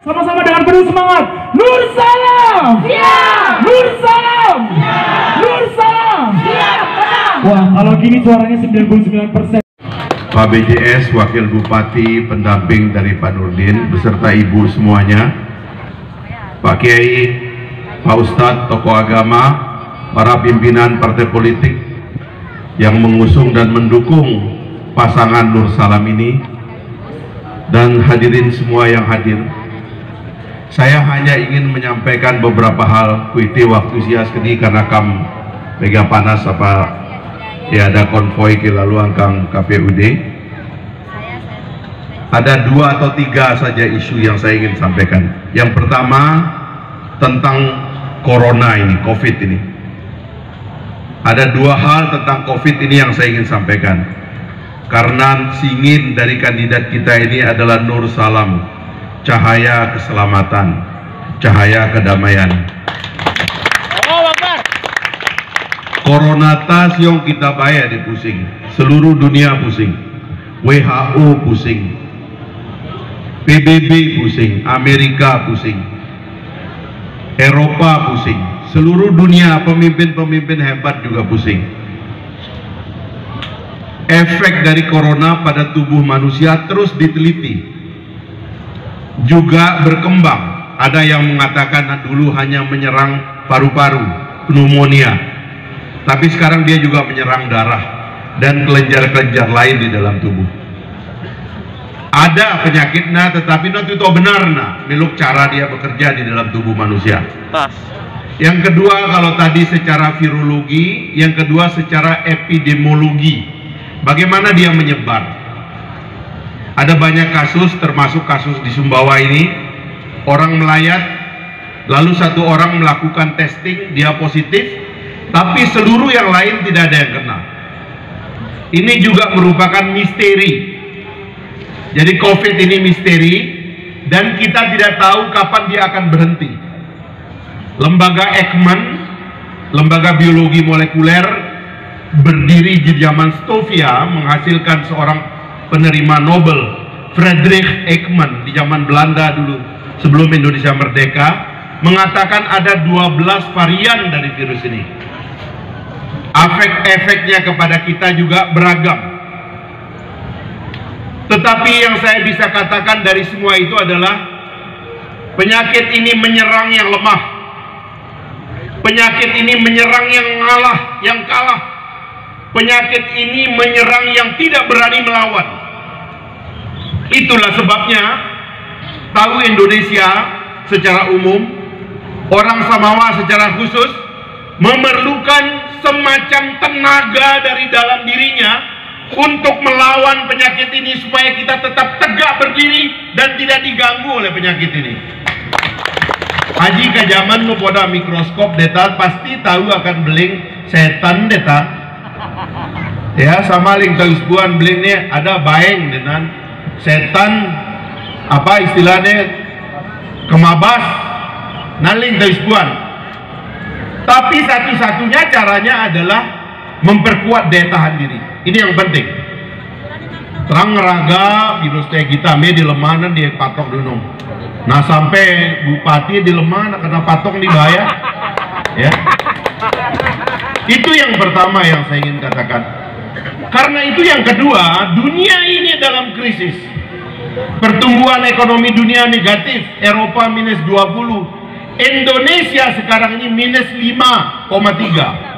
Sama-sama dengan penuh semangat. Nur Salam. Siap. Nur Salam. Siap. Nur Salam. Siap. Wah, kalau gini suaranya 99%. Pak BJS, Wakil Bupati, pendamping dari Pak Nurdin, beserta Ibu semuanya, Pak Kiai, Pak Ustadz, tokoh agama, para pimpinan partai politik yang mengusung dan mendukung pasangan Nur Salam ini, dan hadirin semua yang hadir. Saya hanya ingin menyampaikan beberapa hal kuiti waktu sia sekali karena kam mega panas apa ya, ada konvoi ke lalu angkang KPUD. Ada 2 atau 3 saja isu yang saya ingin sampaikan. Yang pertama tentang corona ini, COVID ini. Ada 2 hal tentang COVID ini yang saya ingin sampaikan. Karena singin dari kandidat kita ini adalah Nur Salam, cahaya keselamatan, cahaya kedamaian. Corona tas yang kita bayar di pusing, seluruh dunia pusing, WHO pusing, PBB pusing, Amerika pusing, Eropa pusing, seluruh dunia pemimpin-pemimpin hebat juga pusing. Efek dari corona pada tubuh manusia terus diteliti, juga berkembang. Ada yang mengatakan dulu hanya menyerang paru-paru, pneumonia, tapi sekarang dia juga menyerang darah dan kelenjar-kelenjar lain di dalam tubuh. Ada penyakitnya, tetapi nanti itu benarnya meluk cara dia bekerja di dalam tubuh manusia. Yang kedua, kalau tadi secara virologi, yang kedua secara epidemiologi, bagaimana dia menyebar. Ada banyak kasus, termasuk kasus di Sumbawa ini, orang melayat, lalu satu orang melakukan testing, dia positif, tapi seluruh yang lain tidak ada yang kena. Ini juga merupakan misteri. Jadi COVID ini misteri, dan kita tidak tahu kapan dia akan berhenti. Lembaga Ekman, lembaga biologi molekuler, berdiri di zaman Stovia, menghasilkan seorang penerima Nobel, Friedrich Ekman, di zaman Belanda dulu sebelum Indonesia merdeka, mengatakan ada 12 varian dari virus ini. Efek-efeknya kepada kita juga beragam. Tetapi yang saya bisa katakan dari semua itu adalah penyakit ini menyerang yang lemah. Penyakit ini menyerang yang kalah. Penyakit ini menyerang yang tidak berani melawan. Itulah sebabnya tahu Indonesia secara umum, orang Samawa secara khusus memerlukan semacam tenaga dari dalam dirinya untuk melawan penyakit ini supaya kita tetap tegak berdiri dan tidak diganggu oleh penyakit ini. Haji ke zaman nu pada mikroskop deta pasti tahu akan beling setan deta. Ya, sama ling tausbuan belingnya ada baeng dengan setan, apa istilahnya, kemabas naling tausbuan. Tapi satu-satunya caranya adalah memperkuat daya tahan diri. Ini yang penting. Terang ngeraga virus teh kita di lemanan dia patok dunung. Nah sampai bupati di lemanan kena patok dibayar. Ya. Itu yang pertama yang saya ingin katakan. Karena itu yang kedua, dunia ini dalam krisis. Pertumbuhan ekonomi dunia negatif, Eropa minus 20, Indonesia sekarang ini minus 5,3.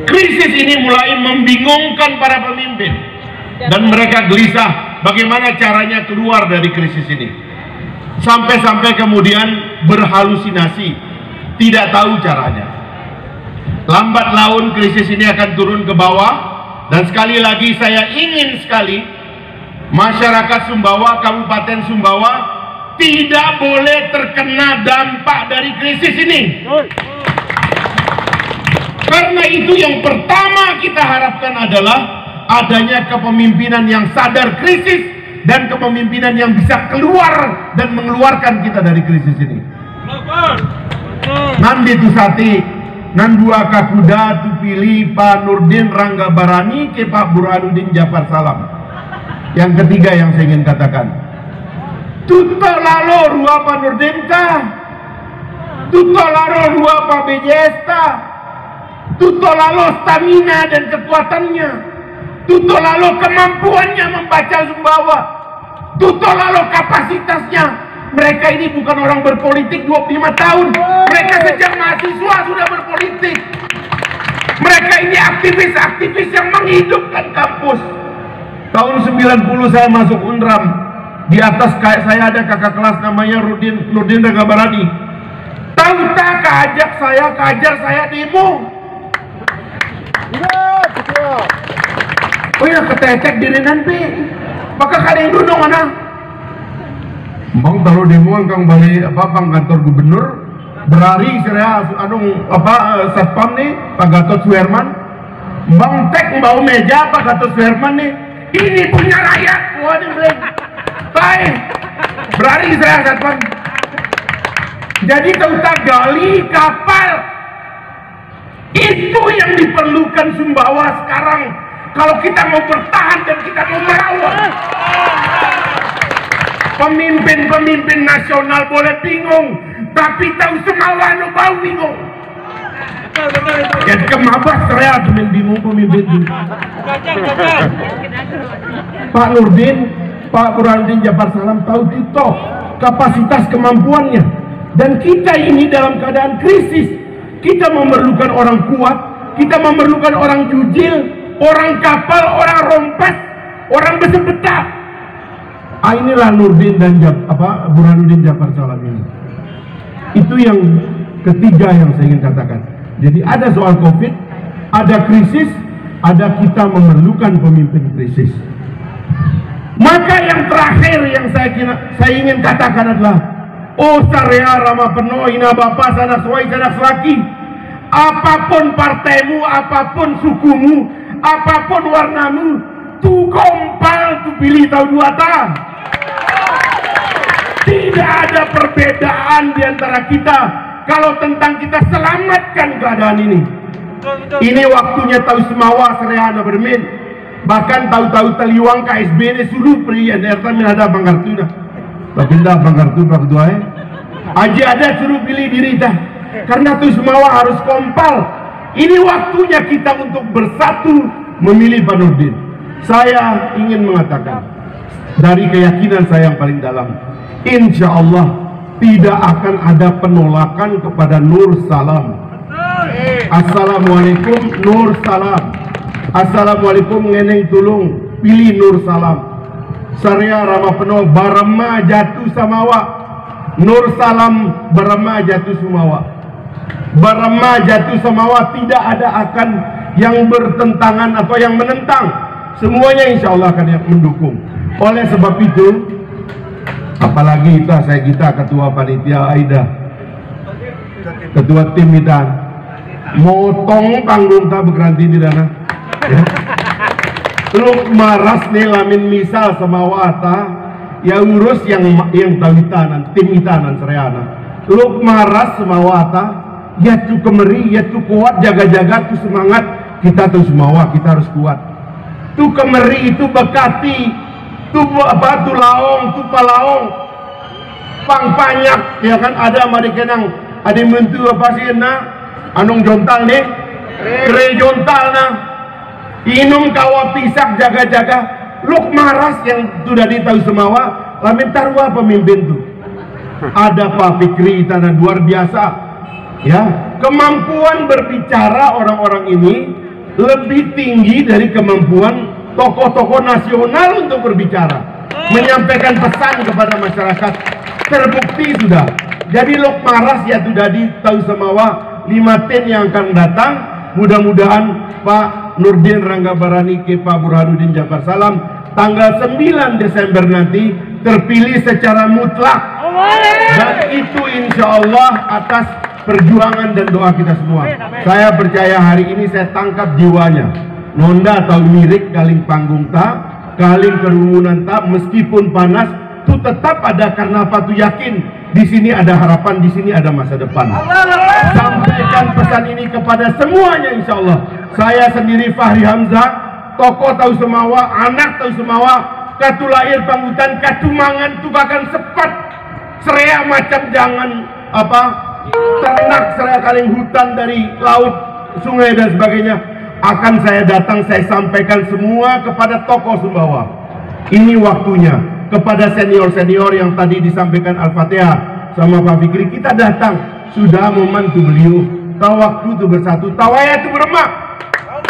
Krisis ini mulai membingungkan para pemimpin dan mereka gelisah bagaimana caranya keluar dari krisis ini. Sampai-sampai kemudian berhalusinasi, tidak tahu caranya. Lambat laun krisis ini akan turun ke bawah. Dan sekali lagi saya ingin sekali masyarakat Sumbawa, Kabupaten Sumbawa tidak boleh terkena dampak dari krisis ini. Karena itu yang pertama kita harapkan adalah adanya kepemimpinan yang sadar krisis dan kepemimpinan yang bisa keluar dan mengeluarkan kita dari krisis ini. Nanti tu sati nan dua kakuda tu pilih Pak Nurdin Rangga Barani ke Pak Burhanuddin Djafar Salam. Yang ketiga yang saya ingin katakan, tutup lalu dua Pak Nurdin kah? Tutolaro dua Pak BJS kah? Tutolalo stamina dan kekuatannya, tutolalo kemampuannya membaca Sumbawa, tutolalo kapasitasnya. Mereka ini bukan orang berpolitik 25 tahun. Mereka sejak mahasiswa sudah berpolitik. Mereka ini aktivis-aktivis yang menghidupkan kampus. Tahun 90 saya masuk Unram. Di atas saya ada kakak kelas namanya Nurdin Ragabarani. Tahu tak keajar saya demo. Oh ya ketetek diri nanti. Maka kalian dulu mana? Bang taruh demo kang balik bang kantor gubernur berari saya satpam nih Pak Gatot Suherman. Bang tek bau meja Pak Gatot Suherman nih. Ini punya rakyat. Waduh beleng. Baik. Berari saya satpam. Jadi kau tak gali kapal. Itu yang diperlukan Sumbawa sekarang. Kalau kita mau bertahan dan kita mau melawan. Pemimpin-pemimpin nasional boleh bingung, tapi tahu Sumbawa no bau bingung. Jadi kemabas saya bingung pemimpin itu. Pak Nurdin, Pak Burhanuddin Djafar Salam tahu kita kapasitas kemampuannya, dan kita ini dalam keadaan krisis. Kita memerlukan orang kuat, kita memerlukan orang jujil, orang kapal, orang rompas, orang besepeta. Inilah Nurdin dan Burhanuddin Djafar Salam ini. Itu yang ketiga yang saya ingin katakan. Jadi ada soal COVID, ada krisis, ada kita memerlukan pemimpin krisis. Maka yang terakhir yang saya ingin katakan adalah oh Sarea Rama Penuh Ina Bapak Sanak Suai Sanak Selaki. Apapun partaimu, apapun sukumu, apapun warnamu, tu kompal tu pilih tahu dua tahun. Tidak ada perbedaan di antara kita kalau tentang kita selamatkan keadaan ini. Ini waktunya tahu Semawa Sereana bermain. Bahkan tahu-tahu Taliwang KSB ini suruh pria daerah ada Bangkartu dah. Tapi dah Bangkartu berdua aja ada suruh pilih diri dah. Karena tahu Semawa harus kompal. Ini waktunya kita untuk bersatu memilih Pak Nurdin. Saya ingin mengatakan dari keyakinan saya yang paling dalam, insya Allah tidak akan ada penolakan kepada Nur Salam. Assalamualaikum Nur Salam. Assalamualaikum ngeneng tulung pilih Nur Salam. Sarea Rama Penuh Barama Jatuh Samawa. Nur Salam Barama Jatuh Sumawa. Barama Jatuh Samawa tidak ada akan yang bertentangan atau yang menentang. Semuanya insya Allah akan yang mendukung. Oleh sebab itu, apalagi kita ketua panitia Aida, ketua tim kita, motong panggung tak berganti di dana. Ya. Lu maras nih lamin misal sama wata, ya urus yang tawitanan, tim itanan Sereana. Lu maras sama wata, ya tu kemeri, ya tu kuat, jaga-jaga tu semangat. Kita tuh semawa, kita harus kuat. Tu kemeri itu bekati, tu apa tu laong, tu palaong, pang banyak, ya kan ada marikenang, ada mentu apa sih na, anong jontal nih, kre jontal na, inum kawa pisak jaga-jaga, luk maras yang sudah ditahu semawa, lamin tarwa pemimpin tu, ada Pak Fikri tanah luar biasa, ya kemampuan berbicara orang-orang ini lebih tinggi dari kemampuan tokoh-tokoh nasional untuk berbicara, menyampaikan pesan kepada masyarakat. Terbukti sudah. Jadi Lok Maras ya sudah ditahu semawa 5 ten yang akan datang. Mudah-mudahan Pak Nurdin Ranggabarani ke Pak Burhanuddin Djafar Salam tanggal 9 Desember nanti terpilih secara mutlak, dan itu insya Allah atas perjuangan dan doa kita semua. Saya percaya hari ini saya tangkap jiwanya. Nonda tahu mirip kaling panggung tak, kaling kerumunan tak, meskipun panas, tu tetap ada karena apa tu yakin di sini ada harapan, di sini ada masa depan. Sampaikan pesan ini kepada semuanya insya Allah. Saya sendiri Fahri Hamzah, tokoh tahu semawa, anak tahu semawa, katu lahir panggutan, katu mangan tu bahkan sepat serea macam jangan apa ternak, serea kaleng hutan dari laut, sungai dan sebagainya, akan saya datang, saya sampaikan semua kepada tokoh Sumbawa. Ini waktunya. Kepada senior-senior yang tadi disampaikan Al-Fatihah sama Pak Fikri, kita datang, sudah membantu beliau. Tahu waktu itu bersatu, tawaya itu bermak.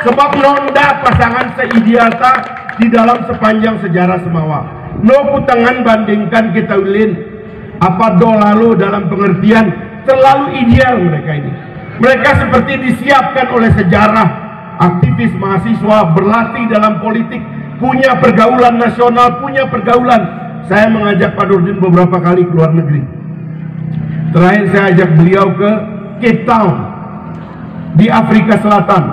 Sebab nonda pasangan seidiata di dalam sepanjang sejarah Semawa. No putangan bandingkan kita ulin. Apa do lalu dalam pengertian terlalu ideal mereka ini. Mereka seperti disiapkan oleh sejarah, aktivis mahasiswa, berlatih dalam politik, punya pergaulan nasional, punya pergaulan. Saya mengajak Pak Nurdin beberapa kali ke luar negeri. Terakhir saya ajak beliau ke Cape Town di Afrika Selatan.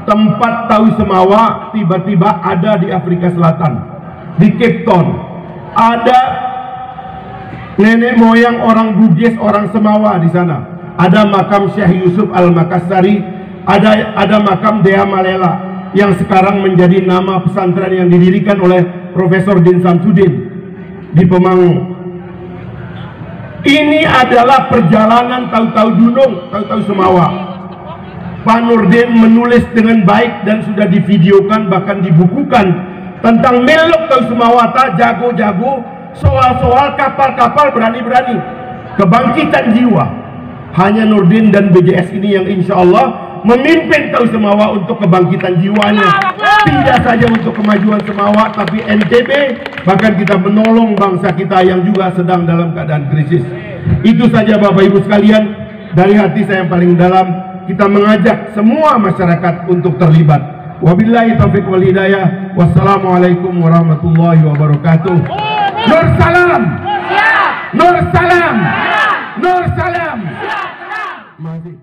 Tempat tahu Semawa tiba-tiba ada di Afrika Selatan, di Cape Town. Ada nenek moyang orang Bugis, orang Semawa di sana. Ada makam Syekh Yusuf Al-Makassari, ada makam Dea Malela yang sekarang menjadi nama pesantren yang didirikan oleh Profesor Din Samsudin di Pemangu. Ini adalah perjalanan tahu-tahu Dunung, tahu-tahu Semawa. Pak Nurdin menulis dengan baik dan sudah divideokan, bahkan dibukukan tentang melok tahu Semawata, jago-jago, soal-soal kapal-kapal berani-berani, kebangkitan jiwa. Hanya Nurdin dan BJS ini yang insya Allah memimpin tahu Semawa untuk kebangkitan jiwanya. Tidak saja untuk kemajuan Semawa, tapi NTB, bahkan kita menolong bangsa kita yang juga sedang dalam keadaan krisis. Itu saja Bapak Ibu sekalian, dari hati saya yang paling dalam, kita mengajak semua masyarakat untuk terlibat. Wabillahi taufiq wal hidayah. Wassalamualaikum warahmatullahi wabarakatuh. Nur salam. Nur salam. Nur salam. Masih.